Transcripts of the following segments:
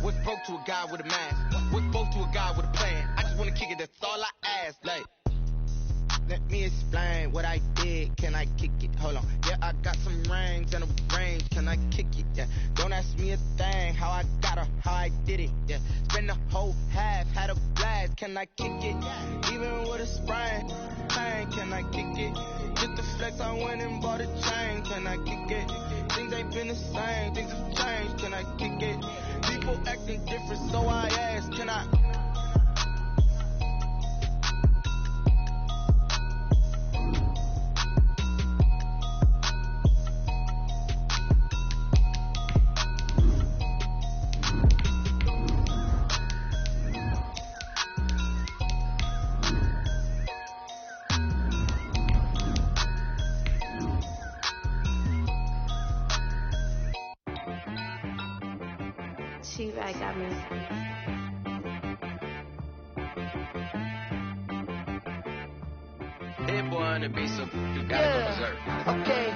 What's broke to a guy with a mask? What's broke to a guy with a plan? I just wanna kick it, that's all I ask. Like, let me explain what I did. Can I kick it? Hold on. Yeah, I got some rings and a range. Can I kick it? Yeah. Don't ask me a thing. How I got her, how I did it. Yeah. Spend the whole half, had a blast. Can I kick it? Even with a sprain. Pain, can I kick it? Just the flex, I went and bought a chain. Can I kick it? Things ain't been the same. Things have changed. Can I kick it? People acting different, so I ask. Can I? I got me. It wanna be so you gotta go berserk. Okay.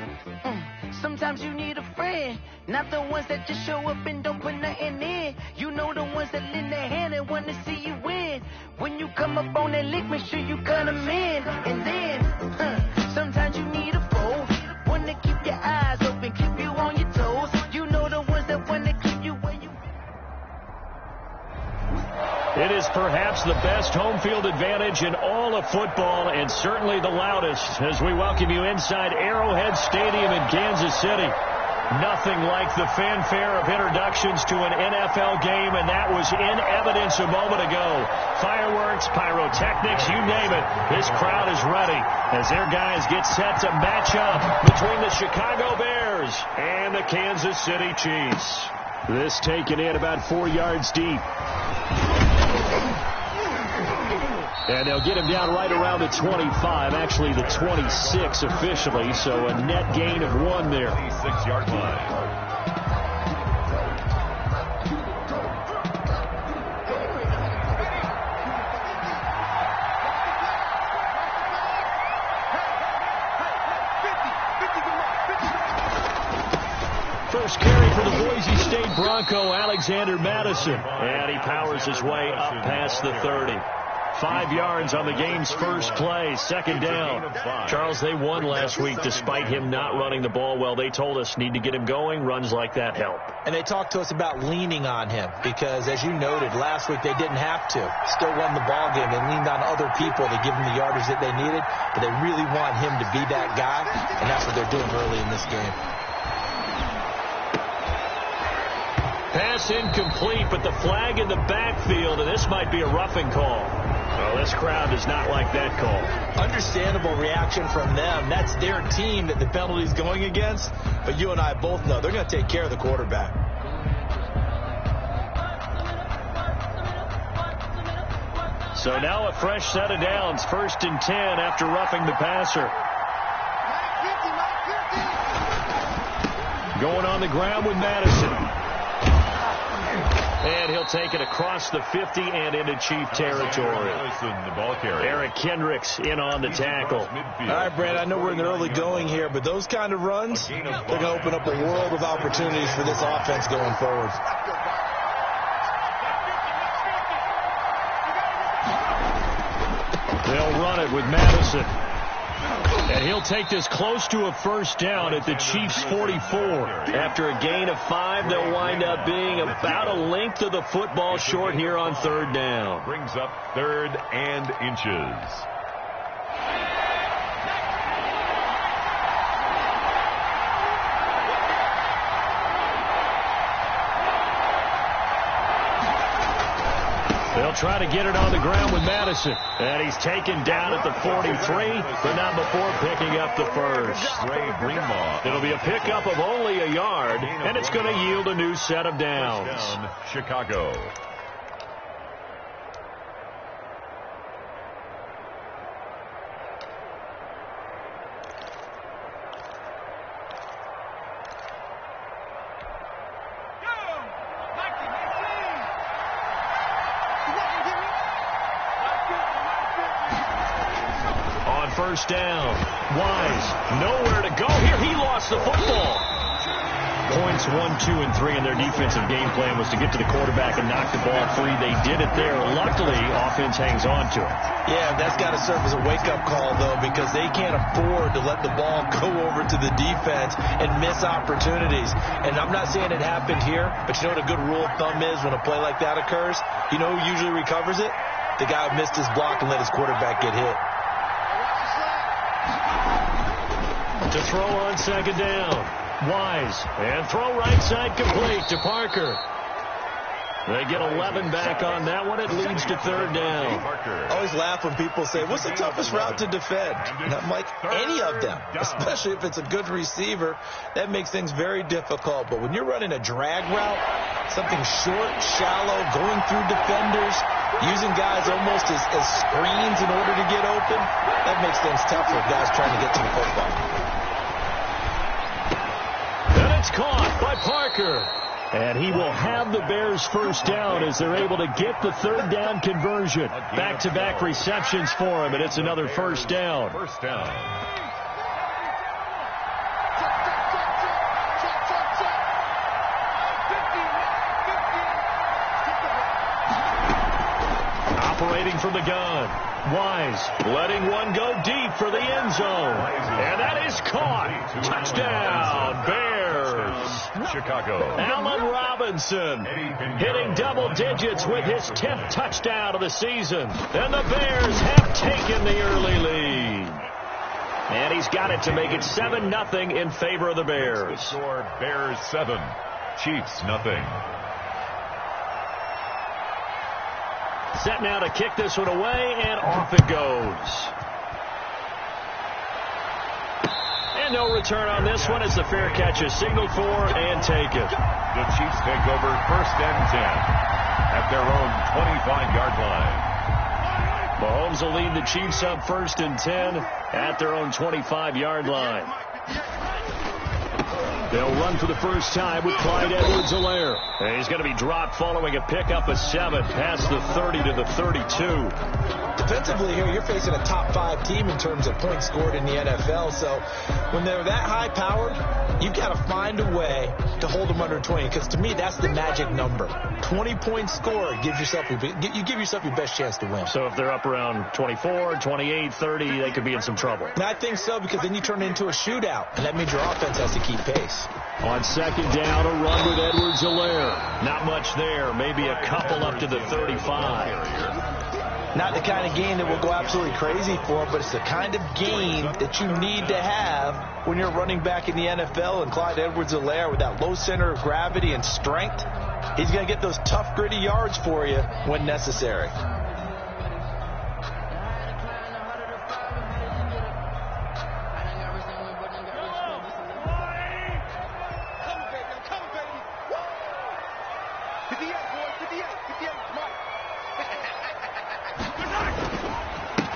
Sometimes you need a friend, not the ones that just show up and don't put nothing in. You know the ones that lend their hand and wanna see you win. When you come up on that lick, make sure you cut them in. And then, sometimes you need a foe, one to keep your eyes open, keep you on your toes. You know the ones that wanna keep you where you. It is perhaps the best home field advantage in all of football, and certainly the loudest, as we welcome you inside Arrowhead Stadium in Kansas City. Nothing like the fanfare of introductions to an NFL game, and that was in evidence a moment ago. Fireworks, pyrotechnics, you name it. This crowd is ready as their guys get set to match up between the Chicago Bears and the Kansas City Chiefs. This taken in about 4 yards deep. And they'll get him down right around the 25, actually the 26 officially, so a net gain of 1 there. 26-yard line. First carry for the Boise State Bronco, Alexander Madison. And he powers his way up past the 30. 5 yards on the game's first play, second down. Charles, they won last week despite him not running the ball well. They told us need to get him going. Runs like that help. And they talked to us about leaning on him because, as you noted, last week they didn't have to. Still won the ball game. They leaned on other people to give them the yardage that they needed, but they really want him to be that guy, and that's what they're doing early in this game. Pass incomplete, but the flag in the backfield, and this might be a roughing call. Well, this crowd does not like that call. Understandable reaction from them. That's their team that the penalty's going against. But you and I both know they're going to take care of the quarterback. So now a fresh set of downs. 1st and 10 after roughing the passer. Going on the ground with Madison. And he'll take it across the 50 and into Chief territory. Eric Kendricks in on the tackle. All right, Brad, I know we're in the early going here, but those kind of runs, they're going to open up a world of opportunities for this offense going forward. They'll run it with Madison. And he'll take this close to a first down at the Chiefs' 44. After a gain of 5, they'll wind up being about a length of the football short here on 3rd down. Brings up 3rd and inches. They'll try to get it on the ground with Madison. And he's taken down at the 43, but not before picking up the first. It'll be a pickup of only a yard, and it's going to yield a new set of downs. Chicago. First down. Wise, nowhere to go here. He lost the football. points 1, 2, and 3 in their defensive game plan was to get to the quarterback and knock the ball free. They did it there. Luckily, offense hangs on to it. Yeah, that's got to serve as a wake-up call, though, because they can't afford to let the ball go over to the defense and miss opportunities. And I'm not saying it happened here, but you know what a good rule of thumb is when a play like that occurs? You know who usually recovers it? The guy who missed his block and let his quarterback get hit. To throw on second down. Wise. And throw right side complete to Parker. They get 11 back on that one. It leads to third down. I always laugh when people say, what's the toughest route to defend? And I'm like, any of them, especially if it's a good receiver. That makes things very difficult. But when you're running a drag route, something short, shallow, going through defenders, using guys almost as screens in order to get open, that makes things tough for guys trying to get to the football. And it's caught by Parker. And he will have the Bears first down as they're able to get the third down conversion. Back-to-back receptions for him, and it's another first down. First down. Operating from the gun. Wise letting one go deep for the end zone. And that is caught. Touchdown, Bears. Chicago. Allen Robinson hitting double digits with his 10th touchdown of the season. And the Bears have taken the early lead. And he's got it to make it 7-0 in favor of the Bears. Score Bears 7, Chiefs nothing. Set now to kick this one away, and off it goes. And no return on this one as the fair catch is signaled for and taken. The Chiefs take over first and 10 at their own 25-yard line. Mahomes will lead the Chiefs up first and 10 at their own 25-yard line. They'll run for the first time with Clyde Edwards-Helaire. And he's going to be dropped following a pickup of 7 past the 30 to the 32. Defensively here, you're facing a top 5 team in terms of points scored in the NFL. So when they're that high-powered, you've got to find a way to hold them under 20. Because to me, that's the magic number. 20 points scored, you give yourself your best chance to win. So if they're up around 24, 28, 30, they could be in some trouble. And I think so, because then you turn it into a shootout, and that means your offense has to keep pace. On second down, a run with Edwards-Helaire. Not much there, maybe a couple up to the 35. Not the kind of game that will go absolutely crazy for, but it's the kind of game that you need to have when you're running back in the NFL. And Clyde Edwards-Helaire, with that low center of gravity and strength, he's going to get those tough, gritty yards for you when necessary.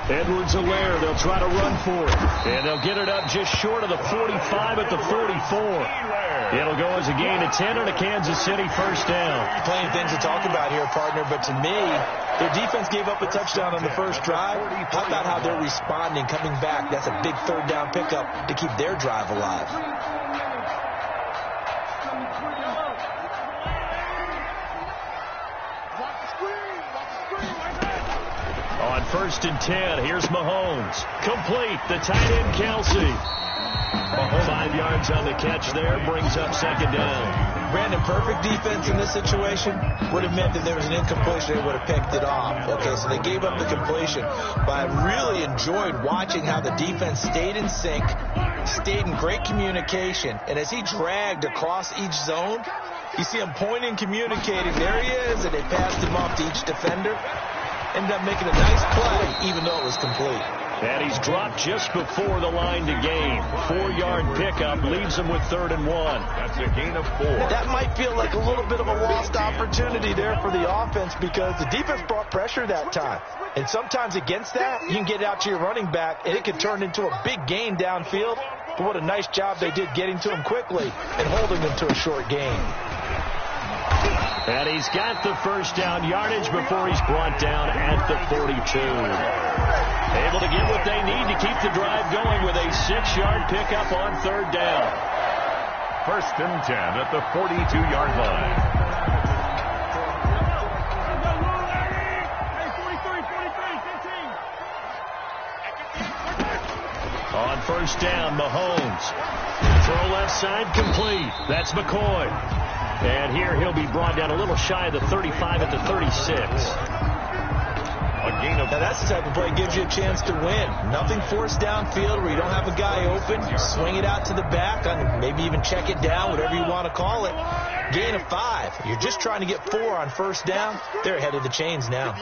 Edwards-Helaire, they'll try to run for it. And they'll get it up just short of the 45 at the 44. It'll go as a gain of 10 and a Kansas City first down. Plenty of things to talk about here, partner, but to me, their defense gave up a touchdown on the first drive. How about how they're responding, coming back? That's a big third down pickup to keep their drive alive. On first and 10, here's Mahomes. Complete, the tight end Kelsey. 5 yards on the catch there, brings up second down. Brandon, perfect defense in this situation would have meant that there was an incompletion. They would have picked it off. Okay, so they gave up the completion. But I really enjoyed watching how the defense stayed in sync, stayed in great communication. And as he dragged across each zone, you see him pointing, communicating. There he is, and they passed him off to each defender. Ended up making a nice play, even though it was complete. And he's dropped just before the line to gain. 4-yard pickup leaves him with 3rd and 1. That's a gain of 4. That might feel like a little bit of a lost opportunity there for the offense, because the defense brought pressure that time. And sometimes against that, you can get it out to your running back, and it can turn into a big gain downfield. But what a nice job they did getting to him quickly and holding him to a short gain. And he's got the first down yardage before he's brought down at the 42. Able to get what they need to keep the drive going with a 6-yard pickup on 3rd down. First and 10 at the 42-yard line. On first down, Mahomes. Throw left side, complete. That's McCoy. And here he'll be brought down a little shy of the 35 at the 36. Now that's the type of play that gives you a chance to win. Nothing forced downfield where you don't have a guy open. Swing it out to the back, and maybe even check it down, whatever you want to call it. Gain of 5. You're just trying to get 4 on first down. They're ahead of the chains now.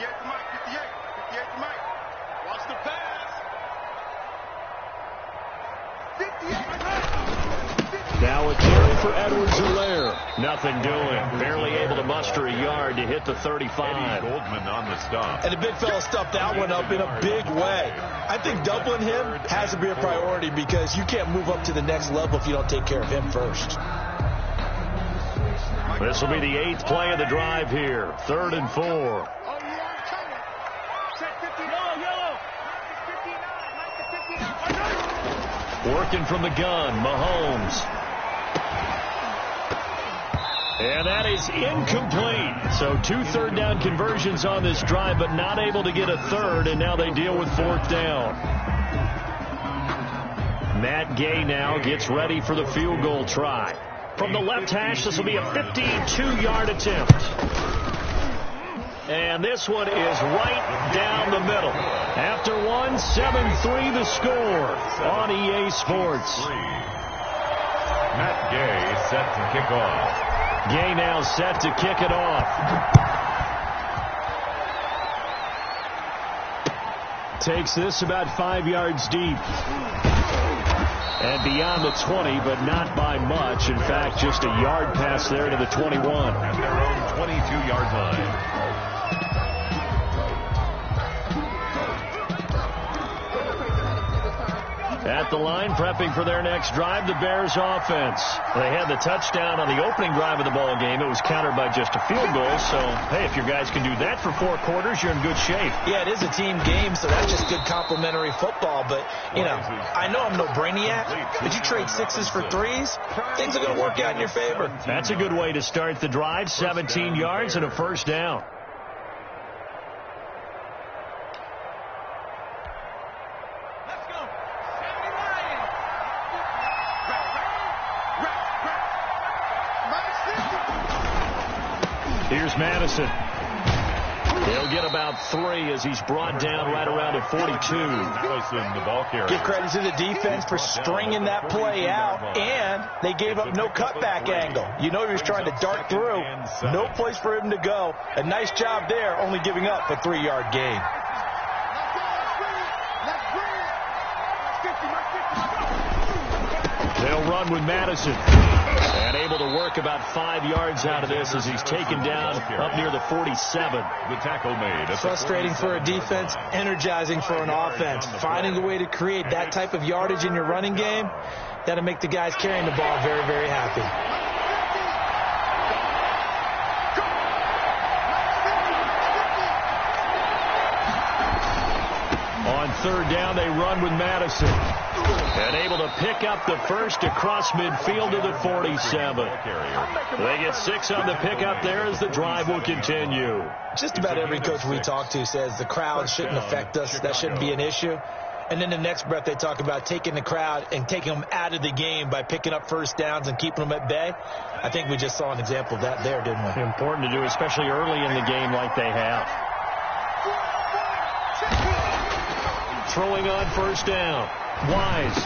Now a carry for Edwards-Helaire. Nothing doing. Barely able to muster a yard to hit the 35. Goldman on the stop. And the big fella stuffed that one up in a big way. I think doubling him has to be a priority because you can't move up to the next level if you don't take care of him first. This will be the 8th play of the drive here. 3rd and 4. Working from the gun, Mahomes. And that is incomplete. So 2 third down conversions on this drive, but not able to get a third, and now they deal with 4th down. Matt Gay now gets ready for the field goal try. From the left hash, this will be a 52-yard attempt. And this one is right down the middle. After one, 7-3 the score on EA Sports. Matt Gay set to kick off. Gay now set to kick it off. Takes this about 5 yards deep. And beyond the 20, but not by much. In fact, just a yard pass there to the 21. At their own 22-yard line. At the line, prepping for their next drive, the Bears offense. They had the touchdown on the opening drive of the ball game. It was countered by just a field goal. So, hey, if your guys can do that for 4 quarters, you're in good shape. Yeah, it is a team game, so that's just good complimentary football. But, you know, I know I'm no brainiac, but you trade 6s for 3s, things are going to work out in your favor. That's a good way to start the drive. 17 yards and a first down. Here's Madison. He'll get about 3 as he's brought down right around at 42. Madison, the ball carrier. Give credit to the defense for stringing that play out, and they gave up no cutback angle. You know he was trying to dart through. No place for him to go. A nice job there, only giving up a 3-yard gain. They'll run with Madison. And able to work about 5 yards out of this as he's taken down up near the 47. The tackle made. Frustrating for a defense, energizing for an offense. Finding a way to create that type of yardage in your running game, that'll make the guys carrying the ball very, very happy. On 3rd down, they run with Madison. And able to pick up the first across midfield to the 47. They get 6 on the pickup there as the drive will continue. Just about every coach we talk to says the crowd shouldn't affect us. That shouldn't be an issue. And then the next breath they talk about taking the crowd and taking them out of the game by picking up first downs and keeping them at bay. I think we just saw an example of that there, didn't we? Important to do, especially early in the game like they have. Throwing on first down. Wise.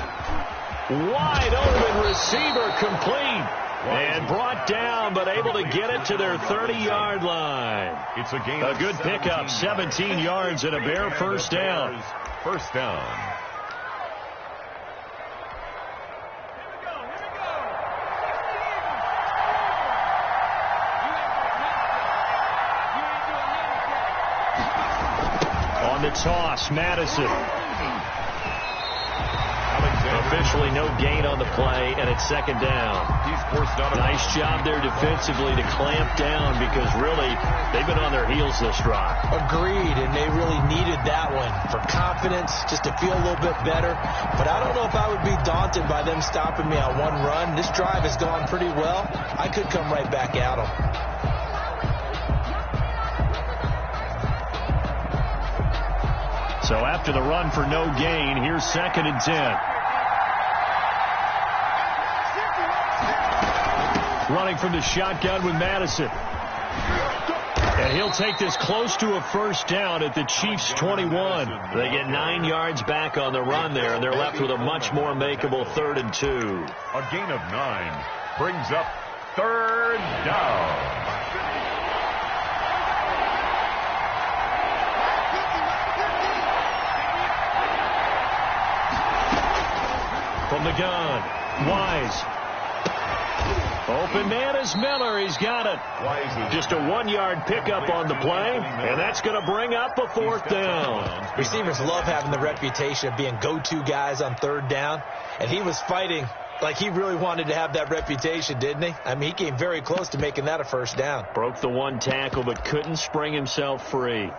Wide open receiver complete. And brought down, but able to get it to their 30-yard line. It's a gain. A good pickup, 17 yards and a Bear first down. First down. On the toss, Madison. officially no gain on the play, and it's second down. He's forced out. Nice job there defensively to clamp down because really they've been on their heels this drive. Agreed, and they really needed that one for confidence, just to feel a little bit better. But I don't know if I would be daunted by them stopping me on one run. This drive has gone pretty well. I could come right back at them. So after the run for no gain, here's second and 10. Running from the shotgun with Madison. And he'll take this close to a first down at the Chiefs' 21. They get 9 yards back on the run there, and they're left with a much more makeable 3rd and 2. A gain of 9 brings up 3rd down. From the gun, Wise. Open man is Miller. He's got it. Just a 1-yard pickup on the play, and that's going to bring up a 4th down. Receivers love having the reputation of being go-to guys on 3rd down, and he was fighting like he really wanted to have that reputation, didn't he? I mean, he came very close to making that a first down. Broke the 1 tackle, but couldn't spring himself free.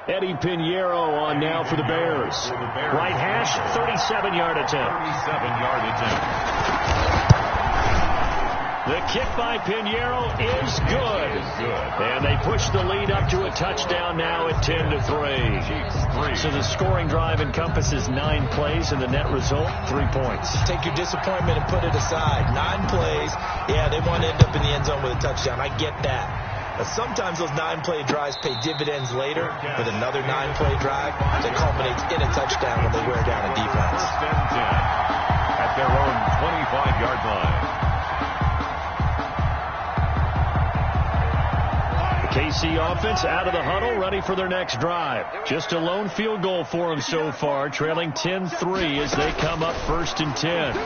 Eddie Pinheiro on now for the Bears. Right hash, 37-yard attempt. 37-yard attempt. The kick by Pinheiro is good. And they push the lead up to a touchdown now at 10-3. So the scoring drive encompasses 9 plays, and the net result, 3 points. Take your disappointment and put it aside. 9 plays. Yeah, they want to end up in the end zone with a touchdown. I get that. But sometimes those 9-play drives pay dividends later with another 9-play drive that culminates in a touchdown when they wear down a defense. 1st and 10 at their own 25-yard line. The KC offense out of the huddle, ready for their next drive. Just a lone field goal for them so far, trailing 10-3 as they come up 1st and 10.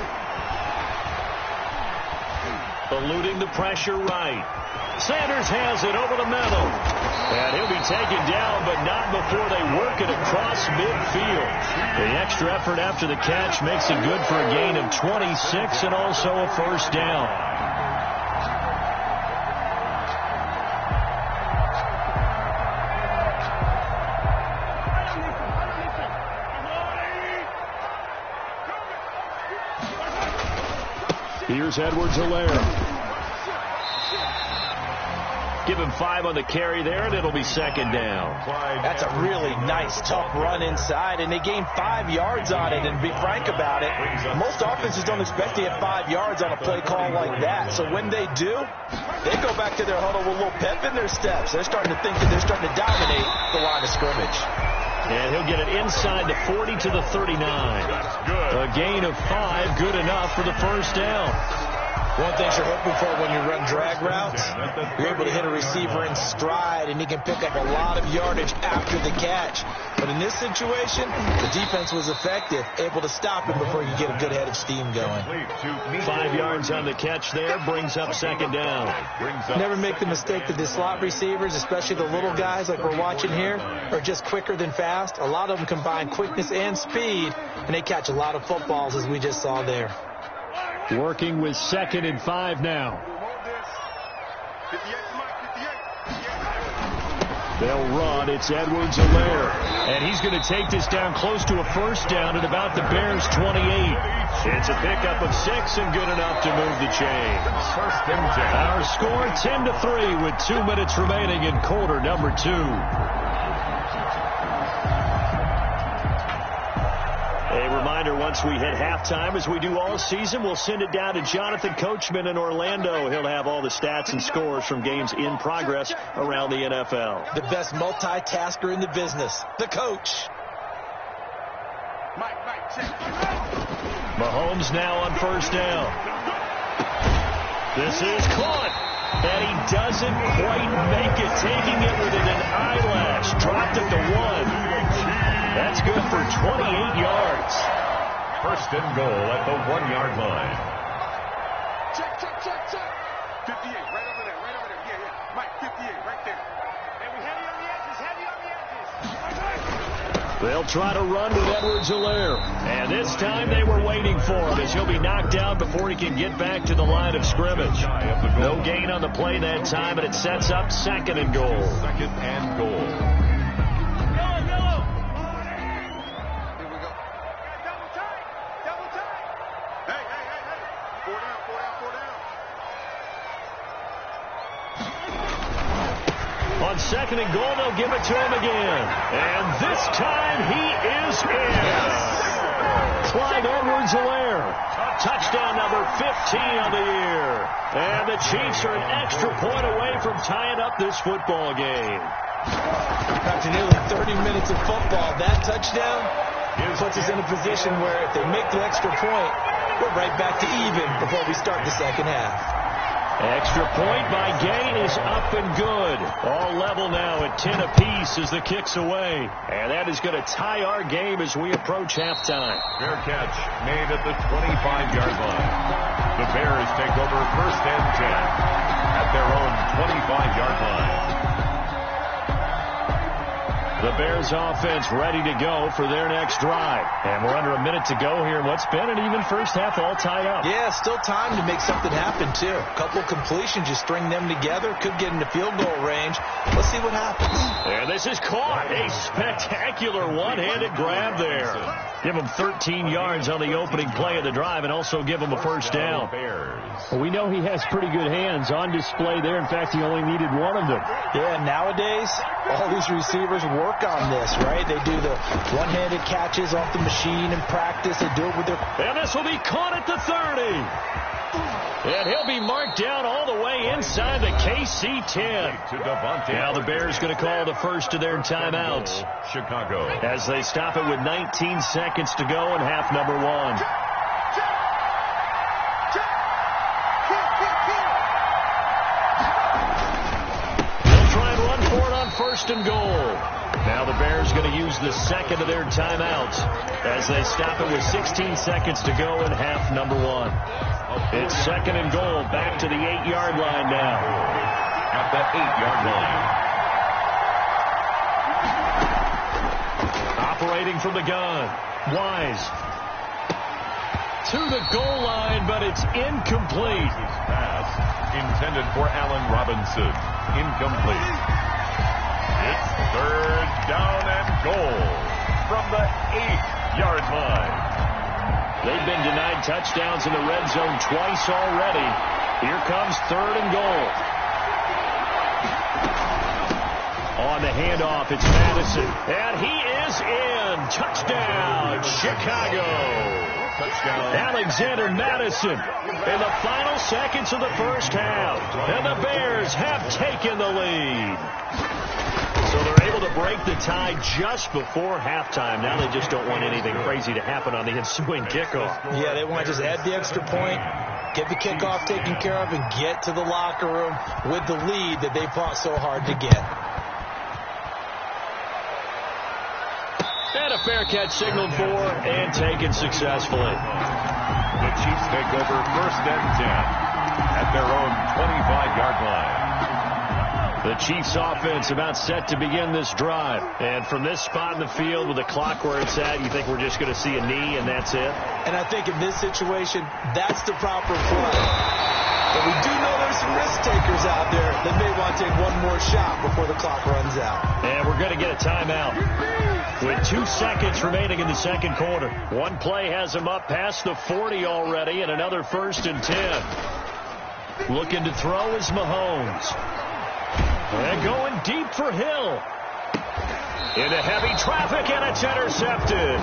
Eluding the pressure right. Sanders has it over the middle. And he'll be taken down, but not before they work it across midfield. The extra effort after the catch makes it good for a gain of 26 and also a first down. Here's Edwards-Helaire. Give him 5 on the carry there, and it'll be second down. That's a really nice, tough run inside, and they gained 5 yards on it. And to be frank about it, most offenses don't expect to get 5 yards on a play call like that. So when they do, they go back to their huddle with a little pep in their steps. They're starting to think that they're starting to dominate the line of scrimmage. And he'll get it inside the 40 to the 39. A gain of 5, good enough for the first down. One thing you're hoping for when you run drag routes, you're able to hit a receiver in stride, and he can pick up a lot of yardage after the catch. But in this situation, the defense was effective, able to stop him before you get a good head of steam going. 5 yards on the catch there, brings up second down. Never make the mistake that the slot receivers, especially the little guys like we're watching here, are just quicker than fast. A lot of them combine quickness and speed, and they catch a lot of footballs, as we just saw there. Working with 2nd and 5 now. They'll run. It's Edwards-Helaire. And he's going to take this down close to a first down at about the Bears' 28. It's a pickup of 6 and good enough to move the chains. Our score 10-3 with 2 minutes remaining in quarter number 2. A reminder, once we hit halftime, as we do all season, we'll send it down to Jonathan Coachman in Orlando. He'll have all the stats and scores from games in progress around the NFL. The best multitasker in the business, the coach. Mahomes now on first down. This is caught, and he doesn't quite make it, taking it within an eyelash. Dropped it to 1. That's good for 28 yards. 1st and goal at the 1-yard line. Check. 58, right over there. Yeah. Mike, 58, right there. And we heavy on the edges, They'll try to run with Edwards-Helaire. And this time they were waiting for him as he'll be knocked down before he can get back to the line of scrimmage. No gain on the play that time, and it sets up 2nd and goal. 2nd and goal. On 2nd and goal, they'll give it to him again. And this time he is in. Clyde Edwards-Helaire. Touchdown number 15 on the year. And the Chiefs are an extra point away from tying up this football game. After nearly 30 minutes of football, that touchdown puts us in a position where if they make the extra point, we're right back to even before we start the second half. Extra point by Gay is up and good. All level now at 10 apiece as the kick's away. And that is going to tie our game as we approach halftime. Fair catch made at the 25-yard line. The Bears take over 1st and 10 at their own 25-yard line. The Bears offense ready to go for their next drive. And we're under a minute to go here in what's been an even first half, all tied up. Yeah, still time to make something happen, too. A couple completions, just string them together. Could get into field goal range. Let's see what happens. And this is caught. A spectacular one-handed grab there. Give him 13 yards on the opening play of the drive and also give him a first down. Well, we know he has pretty good hands on display there. In fact, he only needed one of them. Yeah, nowadays, all these receivers work on this, right? They do the one-handed catches off the machine in practice. They do it with their... And this will be caught at the 30. And he'll be marked down all the way inside the KC 10. Now the Bears going to call the first of their timeouts. Chicago. As they stop it with 19 seconds to go in half number 1. They'll try and run for it on 1st and goal. Now the Bears going to use the second of their timeouts as they stop it with 16 seconds to go in half number 1. It's 2nd and goal, back to the 8-yard line now. At the 8-yard line. Operating from the gun. Wise. To the goal line, but it's incomplete. Pass intended for Allen Robinson. Incomplete. It's 3rd down and goal from the 8-yard line. They've been denied touchdowns in the red zone twice already. Here comes 3rd and goal. On the handoff, it's Madison. And he is in. Touchdown, Chicago. Touchdown. Alexander Madison in the final seconds of the first half. And the Bears have taken the lead. So they're able to break the tie just before halftime. Now they just don't want anything crazy to happen on the ensuing kickoff. Yeah, they want to just add the extra point, get the kickoff taken care of, and get to the locker room with the lead that they fought so hard to get. And a fair catch signaled for and taken successfully. The Chiefs take over 1st and 10 at their own 25-yard line. The Chiefs offense about set to begin this drive. And from this spot in the field with the clock where it's at, you think we're just going to see a knee and that's it? And I think in this situation, that's the proper play. But we do know there's some risk takers out there that may want to take one more shot before the clock runs out. And we're going to get a timeout with 2 seconds remaining in the second quarter. One play has them up past the 40 already and another 1st and 10. Looking to throw is Mahomes. And going deep for Hill. Into heavy traffic, and it's intercepted.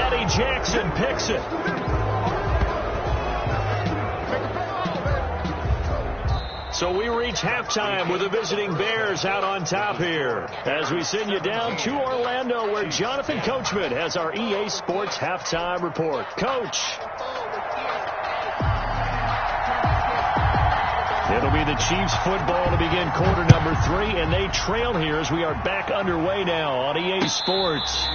Eddie Jackson picks it. So we reach halftime with the visiting Bears out on top here. As we send you down to Orlando, where Jonathan Coachman has our EA Sports halftime report. Coach. It'll be the Chiefs football to begin quarter number 3, and they trail here as we are back underway now on EA Sports.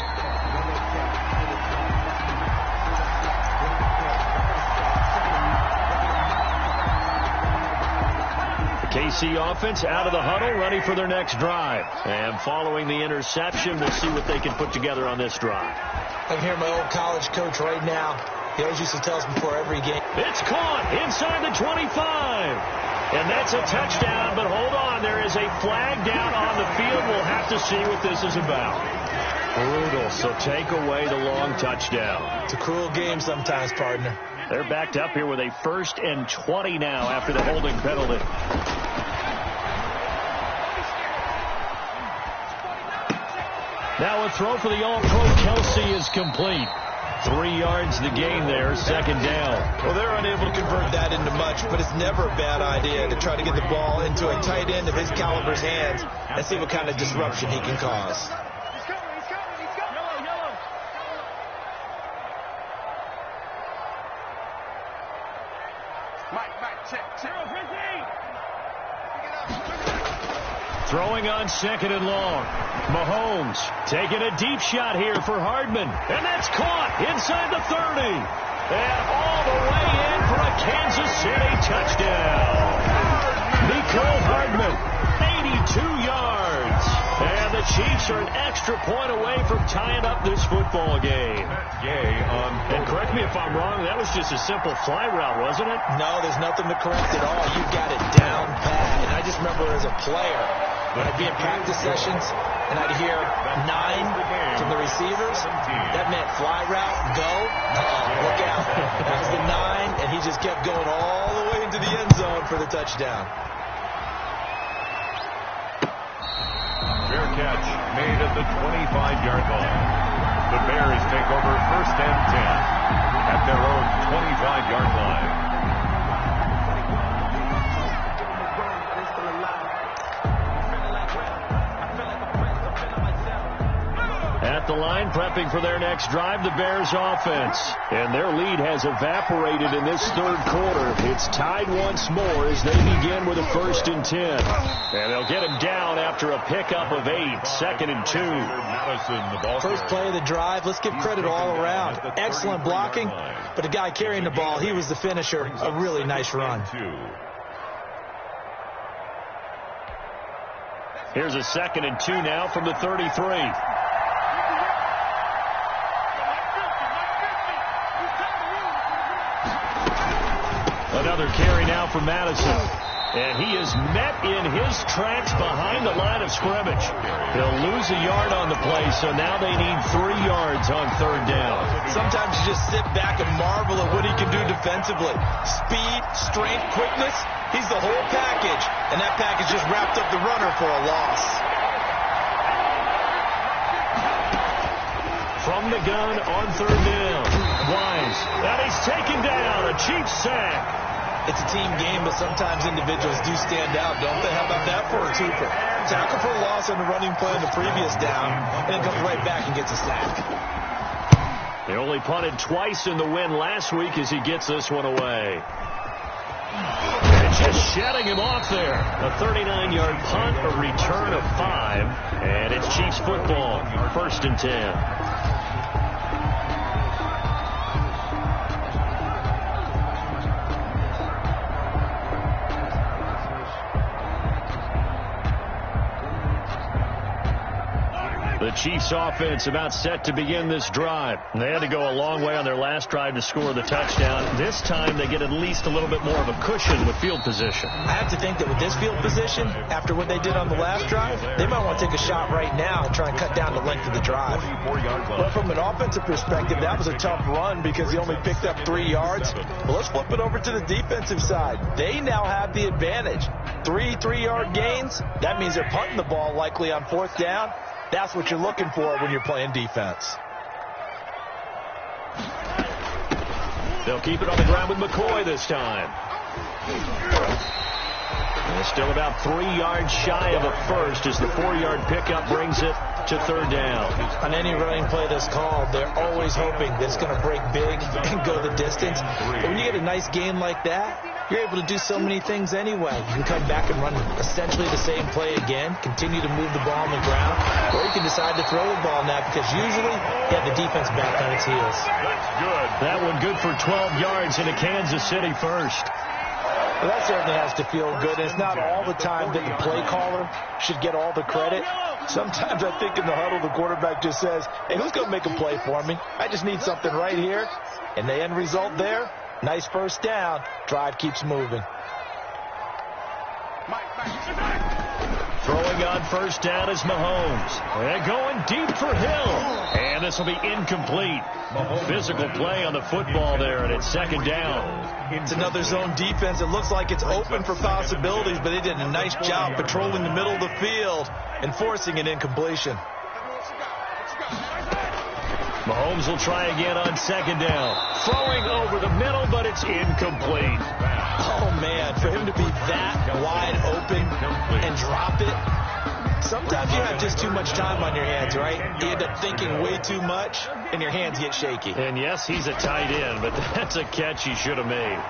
KC offense out of the huddle, ready for their next drive. And following the interception, we'll see what they can put together on this drive. I can hear my old college coach right now. He always used to tell us before every game. It's caught inside the 25. And that's a touchdown, but hold on. There is a flag down on the field. We'll have to see what this is about. Brutal, so take away the long touchdown. It's a cruel game sometimes, partner. They're backed up here with a 1st and 20 now after the holding penalty. Now a throw for the All-Pro Kelsey is complete. 3 yards the gain there, 2nd down. Well, they're unable to convert that into much, but it's never a bad idea to try to get the ball into a tight end of his caliber's hands and see what kind of disruption he can cause. Throwing on 2nd and long. Mahomes taking a deep shot here for Hardman. And that's caught inside the 30. And all the way in for a Kansas City touchdown. Nicole Hardman, 82 yards. And the Chiefs are an extra point away from tying up this football game. And correct me if I'm wrong, that was just a simple fly route, wasn't it? No, there's nothing to correct at all. You got it down pat. And I just remember as a player, when I'd be in practice sessions and I'd hear 9 from the receivers, that meant fly route, go, look out. That was the 9, and he just kept going all the way into the end zone for the touchdown. Fair catch made at the 25-yard line. The Bears take over 1st and 10 at their own 25-yard line. At the line, prepping for their next drive, the Bears offense. And their lead has evaporated in this 3rd quarter. It's tied once more as they begin with a 1st and 10. And they'll get him down after a pickup of 8, 2nd and 2. First play of the drive, let's give credit all around. Excellent blocking, but the guy carrying the ball, he was the finisher. A really nice run. Here's a 2nd and 2 now from the 33. Another carry now for Madison. And he is met in his tracks behind the line of scrimmage. He'll lose a yard on the play, so now they need 3 yards on 3rd down. Sometimes you just sit back and marvel at what he can do defensively. Speed, strength, quickness, he's the whole package. And that package just wrapped up the runner for a loss. From the gun on 3rd down. Wise. And he's taken down. A Chiefs sack. It's a team game, but sometimes individuals do stand out, don't they? How about that for a keeper? Tackle for a loss on the running play on the previous down, and then comes right back and gets a sack. They only punted twice in the win last week as he gets this one away. And just shedding him off there. A 39-yard punt, a return of 5, and it's Chiefs football, 1st and 10. The Chiefs offense about set to begin this drive. They had to go a long way on their last drive to score the touchdown. This time they get at least a little bit more of a cushion with field position. I have to think that with this field position, after what they did on the last drive, they might want to take a shot right now and try and cut down the length of the drive. But from an offensive perspective, that was a tough run because he only picked up 3 yards. But let's flip it over to the defensive side. They now have the advantage. 3 3-yard gains. That means they're punting the ball likely on 4th down. That's what you're looking for when you're playing defense. They'll keep it on the ground with McCoy this time. And it's still about 3 yards shy of a first as the 4-yard pickup brings it to 3rd down. On any running play that's called, they're always hoping that it's going to break big and go the distance. But when you get a nice gain like that, you're able to do so many things anyway. You can come back and run essentially the same play again, continue to move the ball on the ground, or you can decide to throw the ball now because usually you have the defense back on its heels. That's good. That one good for 12 yards into Kansas City first. Well, that certainly has to feel good. And it's not all the time that the play caller should get all the credit. Sometimes I think in the huddle, the quarterback just says, hey, who's going to make a play for me? I just need something right here. And the end result there, nice first down. Drive keeps moving. Throwing on first down is Mahomes. They're going deep for Hill. And this will be incomplete. Physical play on the football there, and it's second down. It's another zone defense. It looks like it's open for possibilities, but they did a nice job patrolling the middle of the field and forcing an incompletion. Mahomes will try again on second down. Throwing over the middle, but it's incomplete. Oh, man, for him to be that wide open and drop it, sometimes you have just too much time on your hands, right? You end up thinking way too much, and your hands get shaky. And, yes, he's a tight end, but that's a catch he should have made.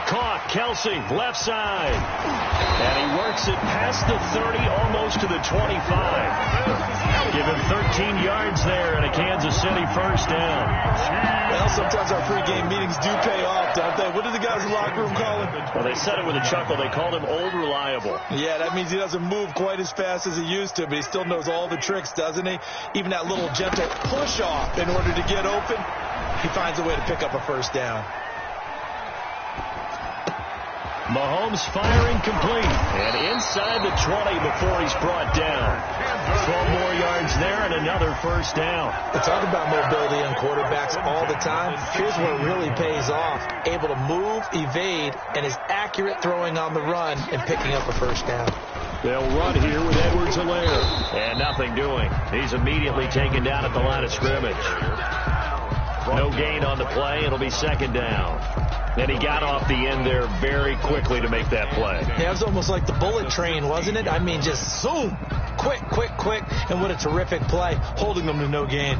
Caught, Kelsey, left side. And he works it past the 30, almost to the 25. Give him 13 yards there and a Kansas City first down. Well, sometimes our pregame meetings do pay off, don't they? What did the guys in the locker room call him? Well, they said it with a chuckle. They called him Old Reliable. Yeah, that means he doesn't move quite as fast as he used to, but he still knows all the tricks, doesn't he? Even that little gentle push-off in order to get open, he finds a way to pick up a first down. Mahomes firing complete. And inside the 20 before he's brought down. 12 more yards there and another first down. We talk about mobility on quarterbacks all the time. Here's where it really pays off. Able to move, evade, and is accurate throwing on the run and picking up a first down. They'll run here with Edwards-Helaire. And nothing doing. He's immediately taken down at the line of scrimmage. No gain on the play. It'll be second down. And he got off the end there very quickly to make that play. Yeah, it was almost like the bullet train, wasn't it? I mean, just zoom. Quick, quick, quick. And what a terrific play, holding them to no gain.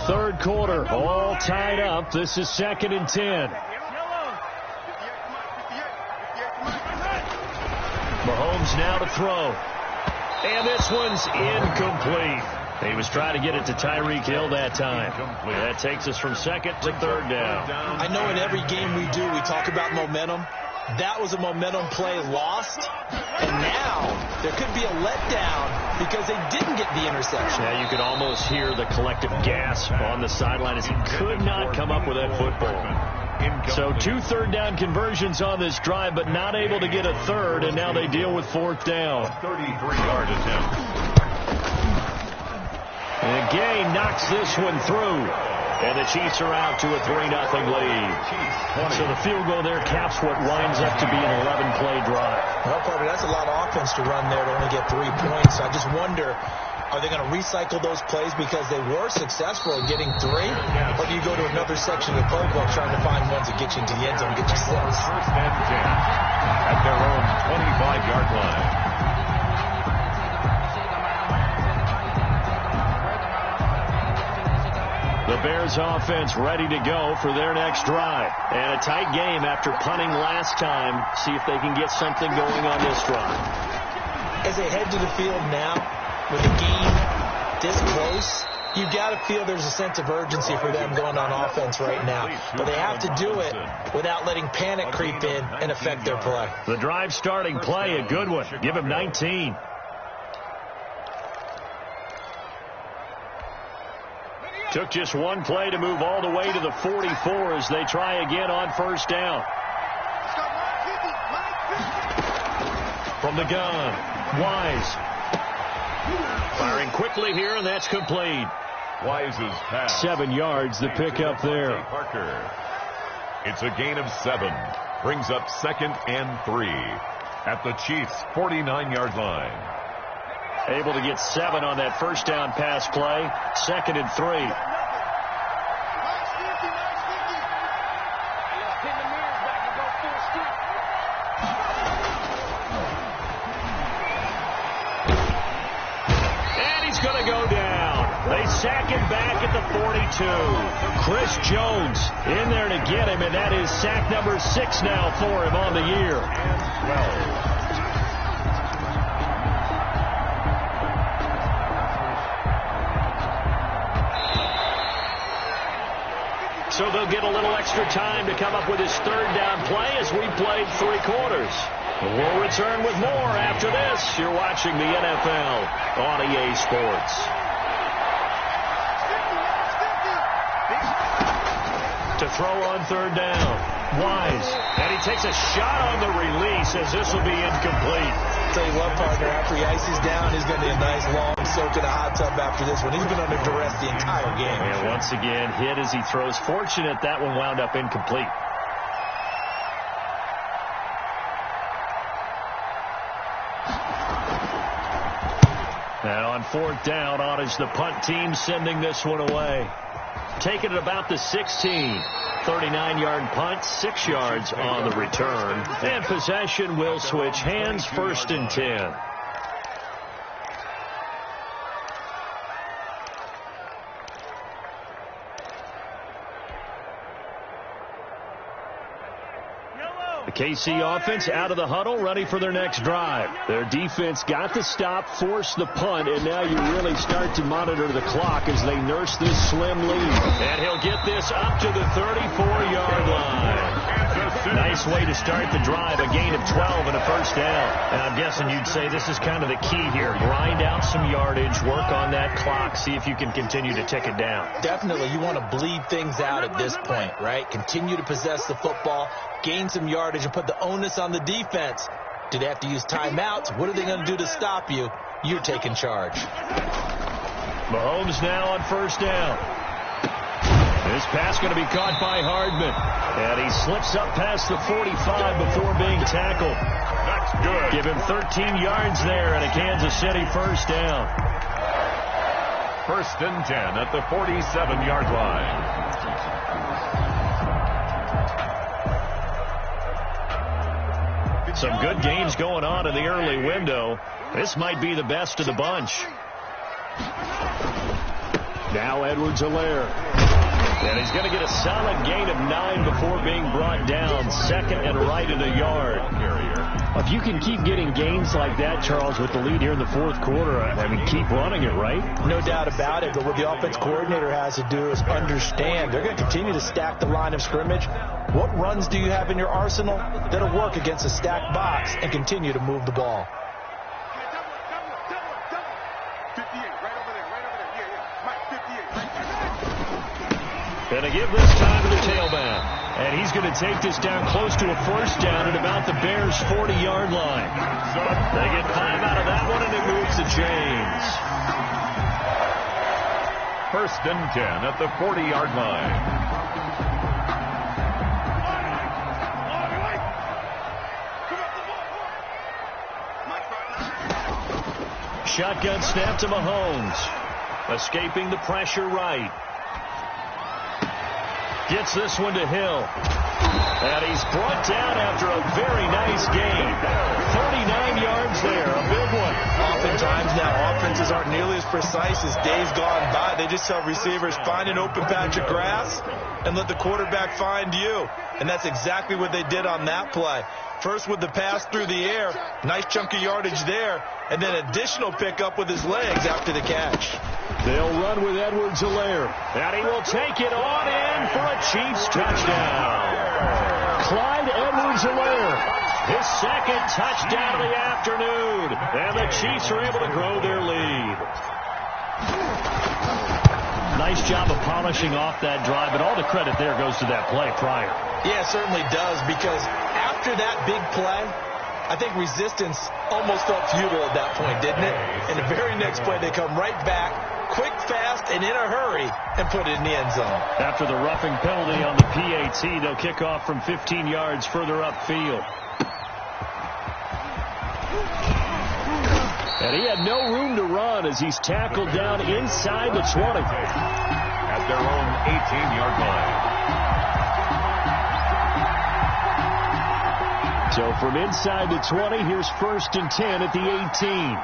Third quarter, all tied up. This is 2nd and 10. Mahomes now to throw. And this one's incomplete. He was trying to get it to Tyreek Hill that time. And that takes us from second to third down. I know in every game we do, we talk about momentum. That was a momentum play lost. And now there could be a letdown because they didn't get the interception. Yeah, you could almost hear the collective gasp on the sideline as he could not come up with that football. So 2 third-down conversions on this drive, but not able to get a third, and now they deal with 4th down. 33-yard attempt. And Gay knocks this one through. And the Chiefs are out to a 3-0 lead. So the field goal there caps what winds up to be an 11-play drive. Well, Carter, that's a lot of offense to run there to only get 3 points. I just wonder, are they going to recycle those plays because they were successful in getting 3? Or do you go to another section of the playbook trying to find ones that get you into the end zone and get you 6? First and 10 at their own 25-yard line. The Bears offense ready to go for their next drive. And a tight game after punting last time. See if they can get something going on this drive. As they head to the field now, with the game this close, you've got to feel there's a sense of urgency for them going on offense right now. But they have to do it without letting panic creep in and affect their play. The drive starting play, a good one. Give him 19. Took just one play to move all the way to the 44 as they try again on first down. From the gun, Wise. Firing quickly here, and that's complete. Wise's pass. 7 yards, the pickup there. Parker. It's a gain of 7. Brings up 2nd and 3 at the Chiefs' 49-yard line. Able to get 7 on that first down pass play. 2nd and 3. And he's going to go down. They sack him back at the 42. Chris Jones in there to get him, and that is sack number 6 now for him on the year. And 12. so they'll get a little extra time to come up with his third down play as we played 3 quarters. We'll return with more after this. You're watching the NFL on EA Sports. To throw on third down. Wise. And he takes a shot on the release as this will be incomplete. Tell you what, partner, after he ices down, he's going to be a nice long soak in a hot tub after this one. He's been under duress the entire game. And once again, hit as he throws. Fortunate that one wound up incomplete. Now on fourth down, on is the punt team sending this one away. Taking it about the 16. 39-yard punt, 6 yards on the return. And possession will switch hands, 1st and 10. The KC offense out of the huddle, ready for their next drive. Their defense got the stop, forced the punt, and now you really start to monitor the clock as they nurse this slim lead. And he'll get this up to the 34-yard line. Nice way to start the drive, a gain of 12 and a 1st down. And I'm guessing you'd say this is kind of the key here. Grind out some yardage, work on that clock, see if you can continue to tick it down. Definitely, you want to bleed things out at this point, right? Continue to possess the football, gain some yardage, and put the onus on the defense. Do they have to use timeouts? What are they going to do to stop you? You're taking charge. Mahomes now on 1st down. This pass going to be caught by Hardman. And he slips up past the 45 before being tackled. That's good. Give him 13 yards there and a Kansas City 1st down. 1st and 10 at the 47-yard line. Some good games going on in the early window. This might be the best of the bunch. Now Edwards-Helaire. And he's going to get a solid gain of 9 before being brought down. 2nd and right in a yard. If you can keep getting gains like that, Charles, with the lead here in the 4th quarter, I mean, keep running it, right? No doubt about it, but what the offense coordinator has to do is understand they're going to continue to stack the line of scrimmage. What runs do you have in your arsenal that'll work against a stacked box and continue to move the ball? Gonna give this time to the tailback. And he's going to take this down close to a 1st down at about the Bears' 40-yard line. They get 5 out of that one, and it moves the chains. 1st and 10 at the 40-yard line. Shotgun snap to Mahomes. Escaping the pressure right. Gets this one to Hill. And he's brought down after a very nice gain. 39 yards there, a big one. Oftentimes now, offenses aren't nearly as precise as days gone by. They just tell receivers, find an open patch of grass and let the quarterback find you. And that's exactly what they did on that play. First with the pass through the air, nice chunk of yardage there, and then additional pickup with his legs after the catch. They'll run with Edwards-Helaire. And he will take it on in for a Chiefs touchdown. Clyde Edwards-Helaire, his 2nd touchdown of the afternoon. And the Chiefs are able to grow their lead. Nice job of polishing off that drive, but all the credit there goes to that play prior. Yeah, it certainly does, because after that big play, I think resistance almost felt futile at that point, didn't it? And the very next play, they come right back, quick, fast, and in a hurry, and put it in the end zone. After the roughing penalty on the PAT, they'll kick off from 15 yards further upfield. And he had no room to run as he's tackled down inside the 20. At their own 18-yard line. So from inside the 20, here's 1st and 10 at the 18.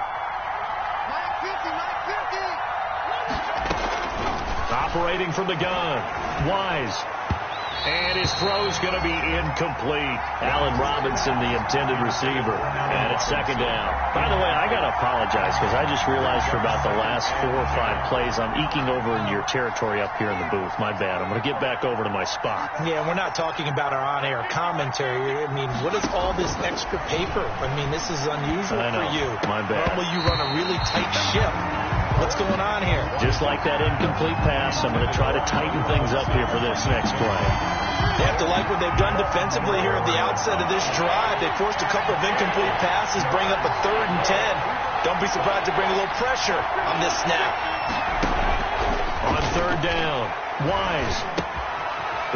Operating from the gun. Wise. And his throw's going to be incomplete. Allen Robinson, the intended receiver. And it's second down. By the way, I got to apologize because I just realized for about the last 4 or 5 plays, I'm eking over into your territory up here in the booth. My bad. I'm going to get back over to my spot. Yeah, we're not talking about our on-air commentary. I mean, what is all this extra paper? I mean, this is unusual for you. My bad. Normally you run a really tight ship. What's going on here? Just like that incomplete pass, I'm going to try to tighten things up here for this next play. They have to like what they've done defensively here at the outset of this drive. They forced a couple of incomplete passes, bring up a 3rd and 10. Don't be surprised to bring a little pressure on this snap. On 3rd down, Wise.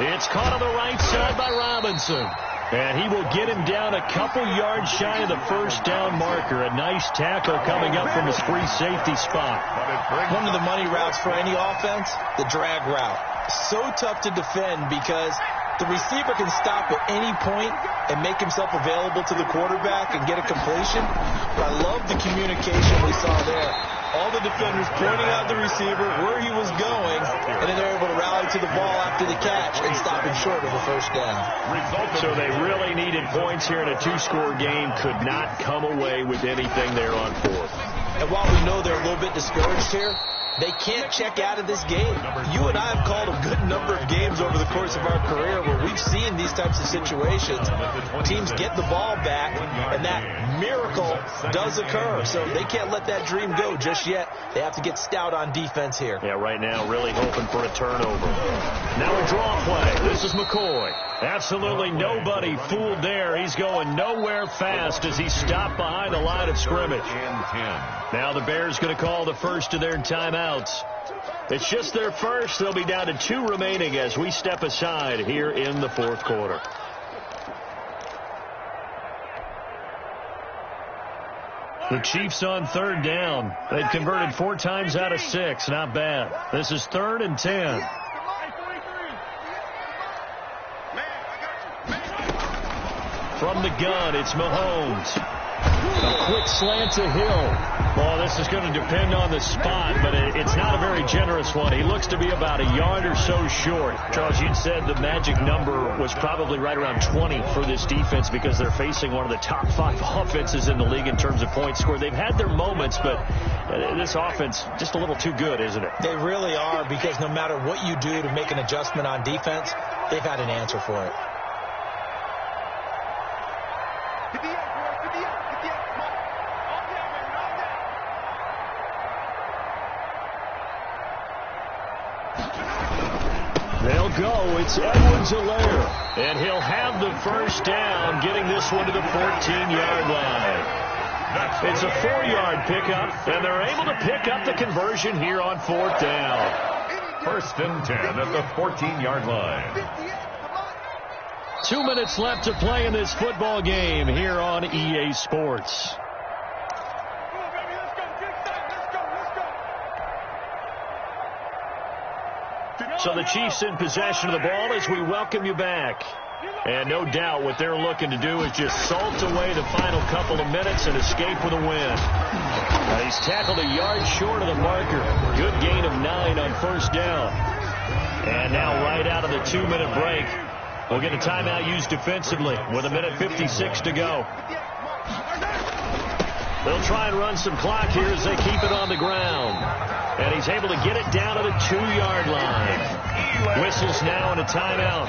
It's caught on the right side by Robinson. And he will get him down a couple yards shy of the 1st down marker. A nice tackle coming up from his free safety spot. One of the money routes for any offense, the drag route. So tough to defend because the receiver can stop at any point and make himself available to the quarterback and get a completion. But I love the communication we saw there. All the defenders pointing out the receiver where he was going, and then they're able to rally to the ball after the catch and stop him short of the 1st down. So they really needed points here in a 2-score game. Could not come away with anything there on 4th. And while we know they're a little bit discouraged here, they can't check out of this game. You and I have called a good number of games over the course of our career where we've seen these types of situations. Teams get the ball back, and that miracle does occur. So they can't let that dream go just yet. They have to get stout on defense here. Yeah, right now really hoping for a turnover. Now a draw play. This is McCoy. Absolutely nobody fooled there. He's going nowhere fast as he stopped behind the line of scrimmage. Now the Bears going to call the first of their timeouts. It's just their first. They'll be down to 2 remaining as we step aside here in the 4th quarter. The Chiefs on 3rd down. They've converted 4 times out of 6. Not bad. This is 3rd and 10. From the gun, it's Mahomes. A quick slant to Hill. Well, this is going to depend on the spot, but it's not a very generous one. He looks to be about a yard or so short. Charles, you said the magic number was probably right around 20 for this defense because they're facing one of the top 5 offenses in the league in terms of points scored. They've had their moments, but this offense just a little too good, isn't it? They really are, because no matter what you do to make an adjustment on defense, they've had an answer for it. They'll go. It's Edwards-Helaire. And he'll have the 1st down, getting this one to the 14-yard line. It's a 4-yard pickup, and they're able to pick up the conversion here on 4th down. 1st and 10 at the 14-yard line. 2 minutes left to play in this football game here on EA Sports. So the Chiefs in possession of the ball as we welcome you back. And no doubt what they're looking to do is just salt away the final couple of minutes and escape with a win. He's tackled a yard short of the marker. Good gain of 9 on 1st down. And now right out of the 2-minute break, we'll get a timeout used defensively with 1:56 to go. They'll try and run some clock here as they keep it on the ground. And he's able to get it down to the 2-yard line. Whistles now and a timeout.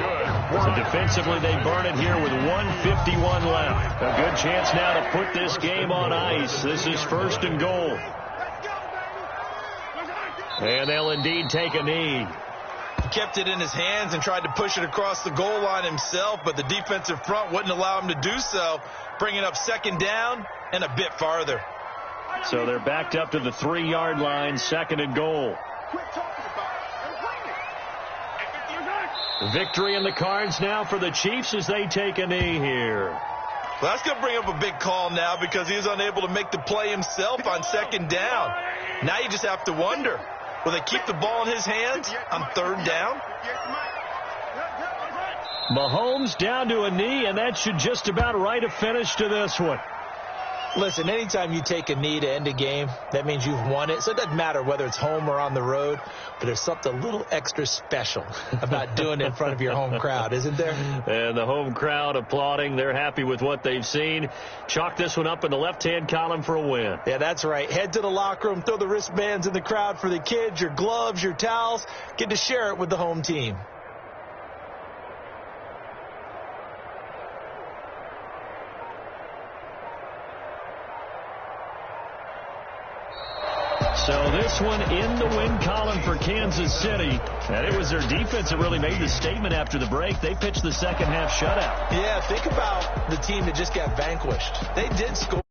So defensively, they burn it here with 1:51 left. A good chance now to put this game on ice. This is 1st and goal. And they'll indeed take a knee. He kept it in his hands and tried to push it across the goal line himself, but the defensive front wouldn't allow him to do so, bringing up 2nd down and a bit farther. So they're backed up to the 3-yard line, 2nd and goal. Victory in the cards now for the Chiefs as they take a knee here. Well, that's going to bring up a big call now because he was unable to make the play himself on 2nd down. Now you just have to wonder, will they keep the ball in his hands on 3rd down? Mahomes down to a knee, and that should just about write a finish to this one. Listen, anytime you take a knee to end a game, that means you've won it. So it doesn't matter whether it's home or on the road, but there's something a little extra special about doing it in front of your home crowd, isn't there? And the home crowd applauding. They're happy with what they've seen. Chalk this one up in the left-hand column for a win. Yeah, that's right. Head to the locker room, throw the wristbands in the crowd for the kids, your gloves, your towels. Get to share it with the home team. So this one in the win column for Kansas City. And it was their defense that really made the statement after the break. They pitched the second half shutout. Yeah, think about the team that just got vanquished. They did score.